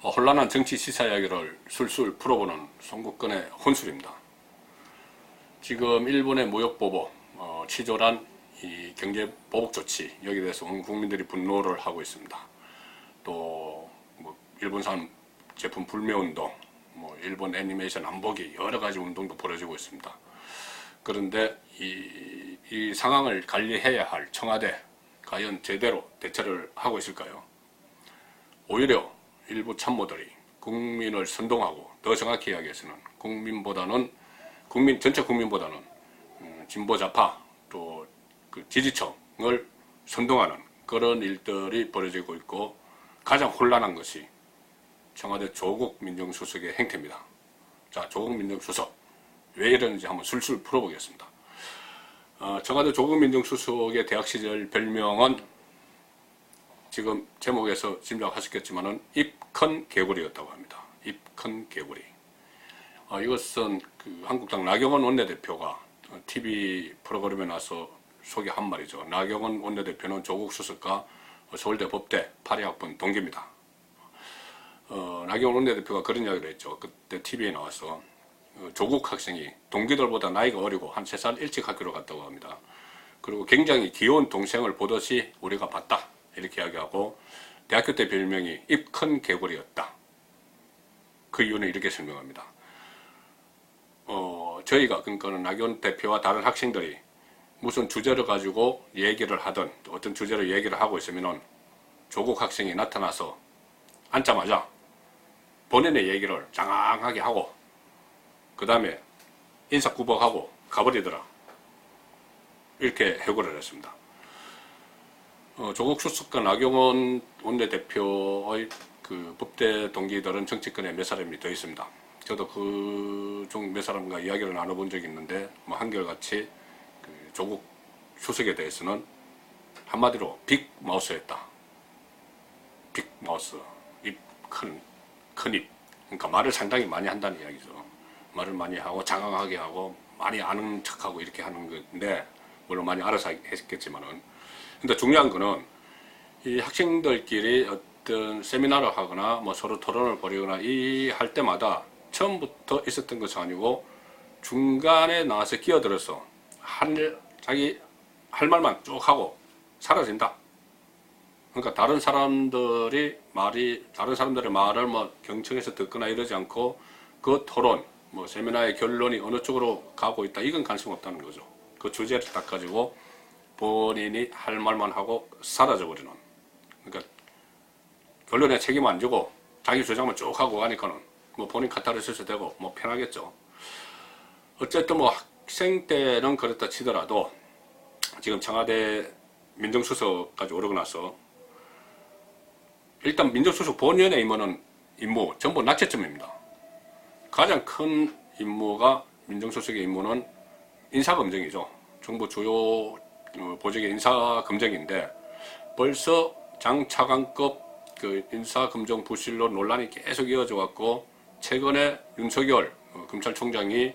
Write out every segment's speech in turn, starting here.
혼란한 정치 시사 이야기를 술술 풀어보는 송국근의 혼술입니다. 지금 일본의 무역보복, 치졸한 이 경제보복 조치, 여기에 대해서 온 국민들이 분노를 하고 있습니다. 또 일본산 제품 불매운동, 일본 애니메이션 안 보기, 여러 가지 운동도 벌어지고 있습니다. 그런데 이 상황을 관리해야 할 청와대, 과연 제대로 대처를 하고 있을까요? 오히려 일부 참모들이 국민을 선동하고, 더 정확히 이야기해서는 전체 국민보다는 진보 좌파 또 그 지지층을 선동하는 그런 일들이 벌어지고 있고, 가장 혼란한 것이 청와대 조국 민정수석의 행태입니다. 자, 조국 민정수석 왜 이러는지 한번 술술 풀어보겠습니다. 청와대 조국 민정수석의 대학 시절 별명은 지금 제목에서 짐작하셨겠지만은 입큰 개구리였다고 합니다. 입큰 개구리. 이것은 한국당 나경원 원내대표가 TV 프로그램에 나서 소개한 말이죠. 나경원 원내대표는 조국 수석과 서울대 법대 82학번 동기입니다. 나경원 원내대표가 그런 이야기를 했죠. 그때 TV에 나와서 조국 학생이 동기들보다 나이가 어리고 한 3살 일찍 학교를 갔다고 합니다. 그리고 굉장히 귀여운 동생을 보듯이 우리가 봤다, 이렇게 이야기하고, 대학교 때 별명이 입 큰 개구리였다. 그 이유는 이렇게 설명합니다. 저희가, 그러니까 나경원 대표와 다른 학생들이 무슨 주제를 가지고 얘기를 하든 어떤 주제로 얘기를 하고 있으면은 조국 학생이 나타나서 앉자마자 본인의 얘기를 장황하게 하고 그 다음에 인사구박하고 가버리더라, 이렇게 해고를 했습니다. 조국 수석과 나경원 원내대표의 그 법대 동기들은 정치권에 몇 사람이 더 있습니다. 저도 그 중 몇 사람과 이야기를 나눠본 적이 있는데, 한결같이 조국 수석에 대해서는 한마디로 빅마우스였다. 빅마우스, 큰 입. 그러니까 말을 상당히 많이 한다는 이야기죠. 말을 많이 하고 장황하게 하고 많이 아는 척하고 이렇게 하는 건데, 물론 많이 알아서 했겠지만은. 근데 중요한 거는 이 학생들끼리 어떤 세미나를 하거나 서로 토론을 벌이거나 할 때마다 처음부터 있었던 것이 아니고 중간에 나와서 끼어들어서 자기 할 말만 쭉 하고 사라진다. 그러니까 다른 사람들의 말을 경청해서 듣거나 이러지 않고 그 토론, 세미나의 결론이 어느 쪽으로 가고 있다, 이건 관심 없다는 거죠. 그 주제를 딱 가지고 본인이 할 말만 하고 사라져 버리는. 그러니까 결론에 책임 안 지고 자기 주장만 쭉 하고 가니까는 본인 카타르시스 되고 편하겠죠. 어쨌든 학생 때는 그렇다 치더라도 지금 청와대 민정수석까지 오르고 나서 일단 민정수석 본연의 임무 전부 낙제점입니다. 가장 큰 임무가, 민정수석의 임무는 인사검증이죠. 정부 주요 보직의 인사검증인데, 벌써 장차관급 인사검증 부실로 논란이 계속 이어져 왔고, 최근에 윤석열 검찰총장이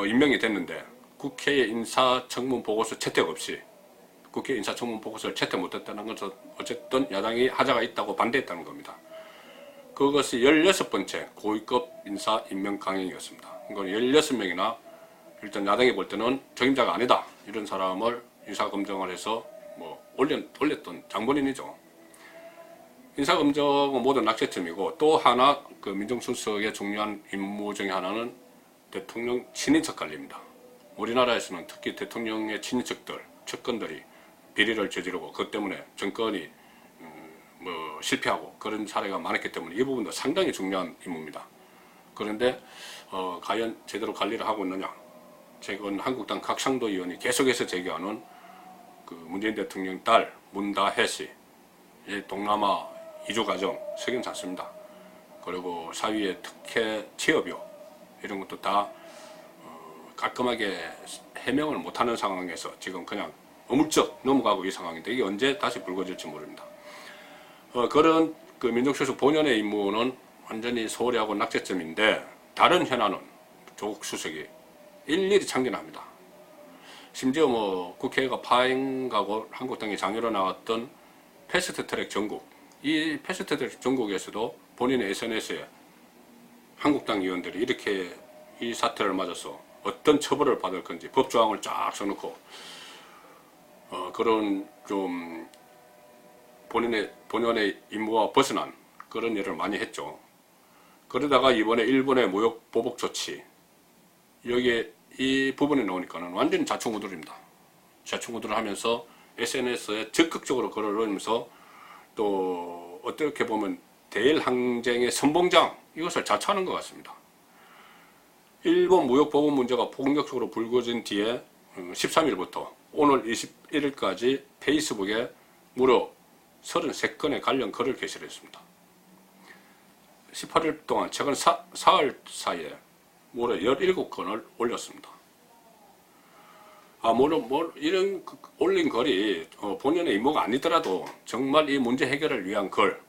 임명이 됐는데 국회의 인사청문 보고서 채택 없이, 국회 인사청문 보고서를 채택 못했다는 것은 어쨌든 야당이 하자가 있다고 반대했다는 겁니다. 그것이 16번째 고위급 인사 임명 강행이었습니다. 그건 16명이나 일단 야당이 볼 때는 적임자가 아니다, 이런 사람을 인사검증을 해서 올렸던 장본인이죠. 인사검증은 모두 낙제점이고, 또 하나 민정수석의 중요한 임무 중에 하나는 대통령 친인척 관리입니다. 우리나라에서는 특히 대통령의 친인척들, 측근들이 비리를 저지르고 그것 때문에 정권이 실패하고 그런 사례가 많았기 때문에 이 부분도 상당히 중요한 임무입니다. 그런데 과연 제대로 관리를 하고 있느냐? 최근 한국당 각상도 의원이 계속해서 제기하는 문재인 대통령 딸 문다혜 씨의 동남아 이주 과정 석연치 않습니다. 그리고 사위의 특혜 취업료, 이런 것도 다 깔끔하게 해명을 못하는 상황에서 지금 그냥 어물쩍 넘어가고 이 상황인데, 이게 언제 다시 불거질지 모릅니다. 그런 민정수석 본연의 임무는 완전히 소홀히 하고 낙제점인데, 다른 현안은 조국 수석이 일일이 참견합니다. 심지어 국회가 파행가고 한국당이 장애로 나왔던 패스트트랙 전국, 이 패스트트랙 전국에서도 본인의 SNS에 한국당 의원들이 이렇게 이 사태를 맞아서 어떤 처벌을 받을 건지 법조항을 쫙 써놓고 그런 좀 본연의 임무와 벗어난 그런 일을 많이 했죠. 그러다가 이번에 일본의 무역 보복 조치, 여기에 이 부분에 나오니까는 완전 자충우돌입니다. 자충우돌을 하면서 SNS에 적극적으로 글을 올리면서 또 어떻게 보면 대일 항쟁의 선봉장, 이것을 자처하는 것 같습니다. 일본 무역 보복 문제가 본격적으로 불거진 뒤에 13일부터 오늘 21일까지 페이스북에 무려 33건의 관련 글을 게시했습니다. 18일 동안 최근 사흘 사이에 무려 17건을 올렸습니다. 물론 이런 올린 글이 본연의 임무가 아니더라도 정말 이 문제 해결을 위한 글,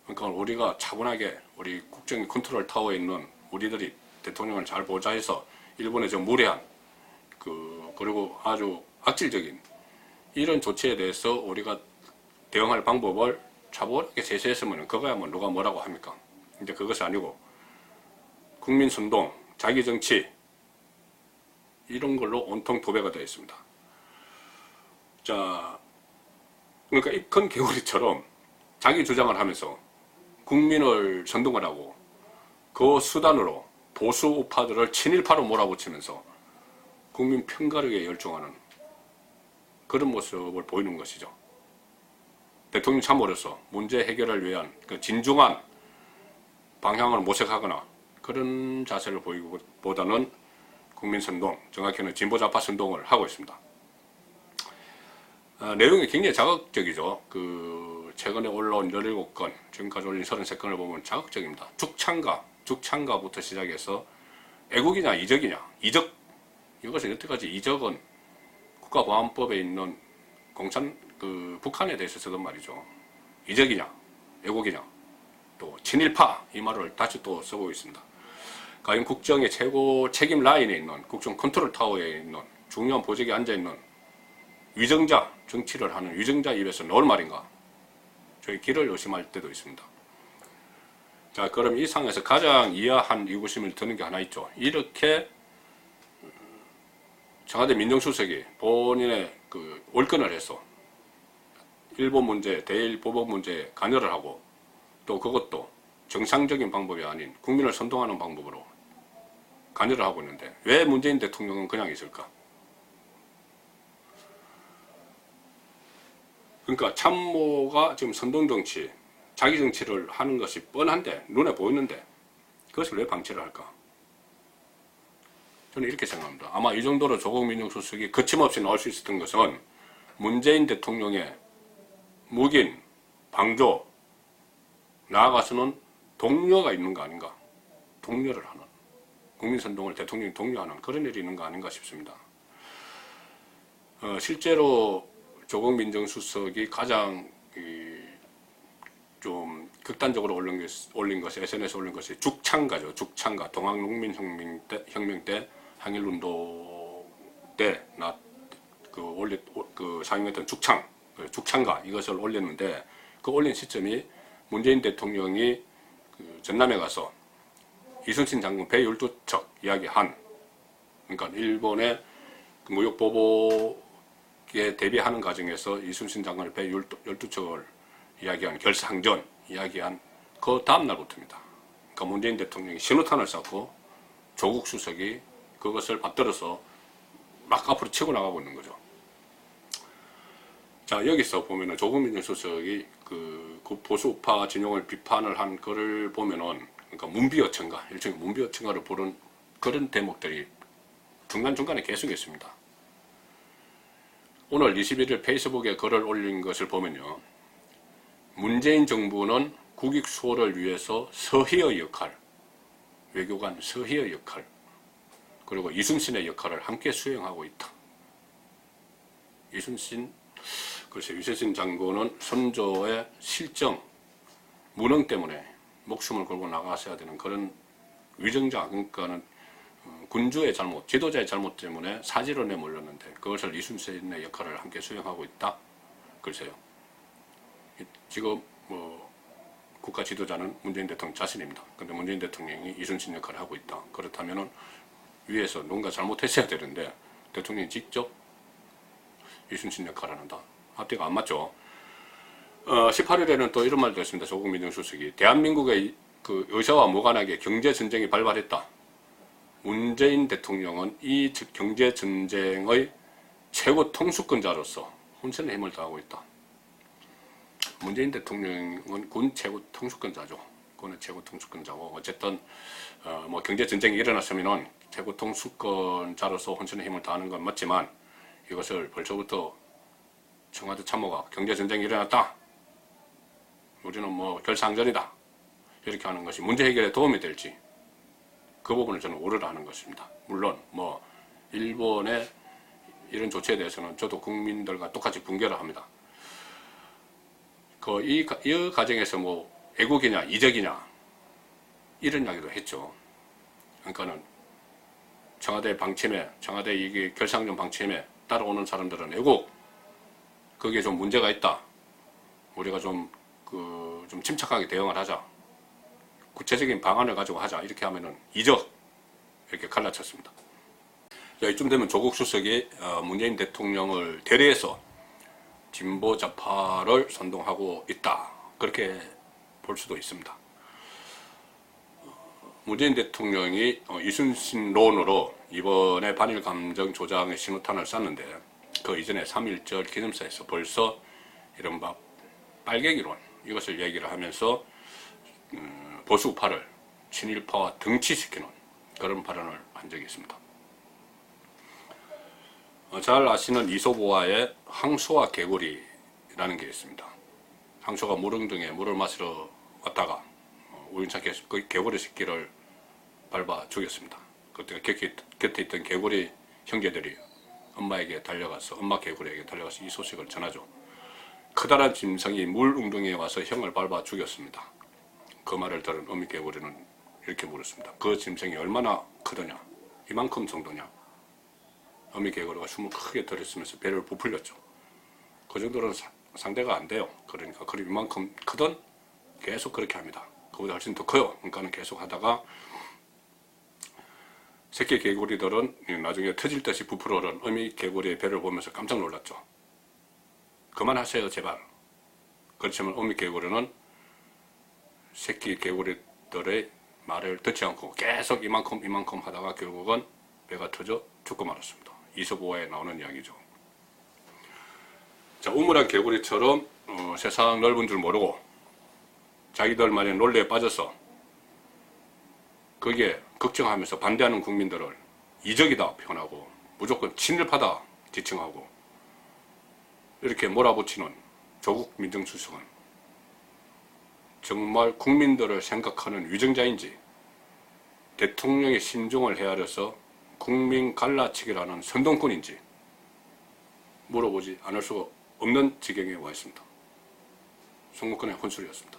그러니까 우리가 차분하게 우리 국정 컨트롤 타워에 있는 우리들이 대통령을 잘 보좌해서 일본의 좀 무례한 그리고 아주 악질적인 이런 조치에 대해서 우리가 대응할 방법을 차분하게 제시했으면 그거야 뭐 누가 뭐라고 합니까? 근데 그것이 아니고 국민 선동, 자기 정치 이런 걸로 온통 도배가 되어 있습니다. 자, 그러니까 입큰 개구리처럼 자기 주장을 하면서 국민을 선동을 하고 그 수단으로 보수 우파들을 친일파로 몰아붙이면서 국민 편가르기에 열중하는 그런 모습을 보이는 것이죠. 대통령 참모로서 문제 해결을 위한 그 진중한 방향을 모색하거나 그런 자세를 보이기보다는 국민 선동, 정확히는 진보 좌파 선동을 하고 있습니다. 내용이 굉장히 자극적이죠. 최근에 올라온 17건, 지금까지 올린 33건을 보면 자극적입니다. 죽창가부터 시작해서 애국이냐 이적이냐, 이적, 이것은 여태까지 이적은 국가보안법에 있는 북한에 대해서 쓰던 말이죠. 이적이냐, 애국이냐, 또 친일파 이 말을 다시 또 쓰고 있습니다. 과연 국정의 최고 책임 라인에 있는 국정 컨트롤 타워에 있는 중요한 보직에 앉아있는 위정자, 정치를 하는 위정자 입에서 나올 말인가? 저희 길을 의심할 때도 있습니다. 자, 그럼 이 상황에서 가장 이해한 의구심을 드는 게 하나 있죠. 이렇게 청와대 민정수석이 본인의 월권을 해서 일본 문제, 대일 보복 문제에 관여를 하고 또 그것도 정상적인 방법이 아닌 국민을 선동하는 방법으로 관여를 하고 있는데 왜 문재인 대통령은 그냥 있을까? 그러니까 참모가 지금 선동정치, 자기 정치를 하는 것이 뻔한데 눈에 보이는데 그것을 왜 방치를 할까? 저는 이렇게 생각합니다. 아마 이 정도로 조국 민정수석이 거침없이 나올 수 있었던 것은 문재인 대통령의 묵인, 방조, 나아가서는 동료가 있는 거 아닌가? 동료를 하는, 국민선동을 대통령이 독려하는 그런 일이 있는 거 아닌가 싶습니다. 실제로 조국 민정수석이 가장 좀 극단적으로 올린 것이 SNS에 올린 것이 죽창가죠. 죽창가. 동학농민혁명 때 항일운동 때 사용했던 죽창가 이것을 올렸는데 그 올린 시점이 문재인 대통령이 전남에 가서 이순신 장군 배 12척 이야기한, 그러니까 일본의 무역 보복에 대비하는 과정에서 이순신 장군의 배 12척을 이야기한 결사항전 이야기한 그 다음 날부터입니다. 그러니까 문재인 대통령이 신호탄을 쐈고 조국 수석이 그것을 받들어서 막 앞으로 치고 나가고 있는 거죠. 자, 여기서 보면은 조국 민정수석이 그 보수 우파 진영을 비판을 한 글을 보면은, 그러니까 문비어천가, 일종의 문비어천가를 부른 그런 대목들이 중간중간에 계속 있습니다. 오늘 21일 페이스북에 글을 올린 것을 보면요. 문재인 정부는 국익 수호를 위해서 서희의 역할, 외교관 서희의 역할, 그리고 이순신의 역할을 함께 수행하고 있다. 이순신 장군은 선조의 실정, 무능 때문에 목숨을 걸고 나가셔야 되는 그런 위정자, 그러니까는 군주의 잘못, 지도자의 잘못 때문에 사지론에 몰렸는데 그것을 이순신의 역할을 함께 수행하고 있다. 글쎄요. 지금 국가 지도자는 문재인 대통령 자신입니다. 근데 문재인 대통령이 이순신 역할을 하고 있다. 그렇다면은 위에서 뭔가 잘못했어야 되는데 대통령이 직접 이순신 역할을 한다. 앞뒤가 안 맞죠. 18일에는 또 이런 말도 했습니다. 조국 민정수석이 대한민국의 그 의사와 무관하게 경제 전쟁이 발발했다. 문재인 대통령은 이 경제 전쟁의 최고 통수권자로서 혼신의 힘을 다하고 있다. 문재인 대통령은 군 최고 통수권자죠. 군의 최고 통수권자고 어쨌든 뭐 경제 전쟁이 일어났으면은 최고 통수권자로서 혼신의 힘을 다하는 건 맞지만 이것을 벌써부터 청와대 참모가 경제 전쟁이 일어났다. 우리는 뭐 결상전이다. 이렇게 하는 것이 문제 해결에 도움이 될지 그 부분을 저는 우려를 하는 것입니다. 물론 뭐 일본의 이런 조치에 대해서는 저도 국민들과 똑같이 붕괴를 합니다. 이 과정에서 뭐 애국이냐 이적이냐 이런 이야기도 했죠. 그러니까는 청와대 방침에 청와대 이게 결상전 방침에 따라오는 사람들은 애국 거기에 좀 문제가 있다. 우리가 좀 침착하게 대응을 하자. 구체적인 방안을 가지고 하자. 이렇게 하면은 이적 이렇게 갈라쳤습니다. 자, 이쯤 되면 조국 수석이 문재인 대통령을 대리해서 진보 좌파를 선동하고 있다. 그렇게 볼 수도 있습니다. 문재인 대통령이 이순신론으로 이번에 반일 감정 조장의 신호탄을 쐈는데 그 이전에 3.1절 기념사에서 벌써 이른바 빨갱이론 이것을 얘기를 하면서 보수파를 친일파와 등치시키는 그런 발언을 한 적이 있습니다. 잘 아시는 이솝우화의 황소와 개구리라는 게 있습니다. 황소가 물웅등에 물을 마시러 왔다가 우연찮게 그 개구리 새끼를 밟아 죽였습니다. 그때 곁에 있던 개구리 형제들이 엄마에게 달려가서 엄마 개구리에게 달려가서 이 소식을 전하죠. 커다란 짐승이 물 웅덩이에 와서 형을 밟아 죽였습니다. 그 말을 들은 어미 개구리는 이렇게 물었습니다. 그 짐승이 얼마나 크더냐? 이만큼 정도냐? 어미 개구리가 숨을 크게 들이쓰면서 배를 부풀렸죠. 그 정도는 상대가 안 돼요. 그러니까 이만큼 크던 계속 그렇게 합니다. 그보다 훨씬 더 커요. 그러니까는 계속 하다가 새끼 개구리들은 나중에 터질 듯이 부풀어오른 어미 개구리의 배를 보면서 깜짝 놀랐죠. 그만하세요 제발. 그렇지만 어미 개구리는 새끼 개구리들의 말을 듣지 않고 계속 이만큼 하다가 결국은 배가 터져 죽고 말았습니다. 이솝우화에 나오는 이야기죠. 자, 우물한 개구리처럼 세상 넓은 줄 모르고 자기들만의 논리에 빠져서 거기에 걱정하면서 반대하는 국민들을 이적이다 표현하고 무조건 친일파다 지칭하고 이렇게 몰아붙이는 조국 민정수석은 정말 국민들을 생각하는 위정자인지 대통령의 심중을 헤아려서 국민 갈라치기라는 선동꾼인지 물어보지 않을 수가 없는 지경에 와 있습니다. 송국근의 혼술이었습니다.